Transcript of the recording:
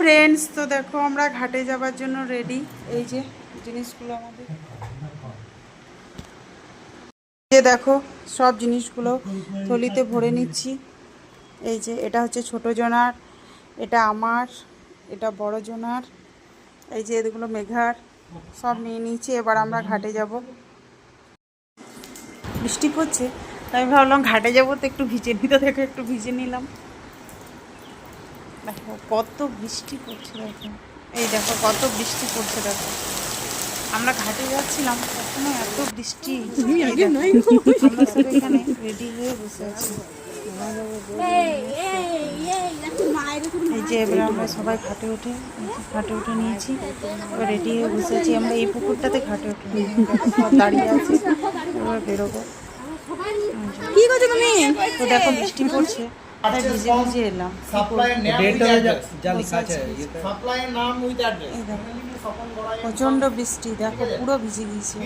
Friends, তো দেখো আমরা ঘাটে যাবার জন্য রেডি। এই যে জিনিসগুলো আমাদের, যে দেখো সব জিনিসগুলো থলিতে ভরে নিচ্ছি। এই যে এটা হচ্ছে ছোট জোনার, এটা আমার, এটা বড় জোনার, এই যে এগুলো মেঘার, সব নিয়ে নিচ্ছি। এবার আমরা ঘাটে যাব। বৃষ্টি পড়ছে, তাই আমি ভাবলাম ঘাটে যাবো তো একটু ভিজে নিতে, দেখো একটু ভিজে নিলাম। দেখো কত বৃষ্টি পড়ছে, দেখো এই দেখো কত বৃষ্টি পড়ছে। দেখো আমরা ঘাটে যাচ্ছিলাম তখনও এত বৃষ্টি। আমরা সব এখানে রেডি হয়ে বসে আছি। এই যে এবার আমরা সবাই ঘাটে উঠে নিয়েছি, এবার রেডি হয়ে বসে আছি। আমরা এই পুকুরটাতে ঘাটে উঠে সব দাঁড়িয়ে আছি, এবার বেরোবো। কি করছো তুমি? তো দেখো বৃষ্টি পড়ছে, তাই ভিজে ভিজে এলাম। প্রচন্ড বৃষ্টি, দেখো পুরো ভিজে গিয়েছে।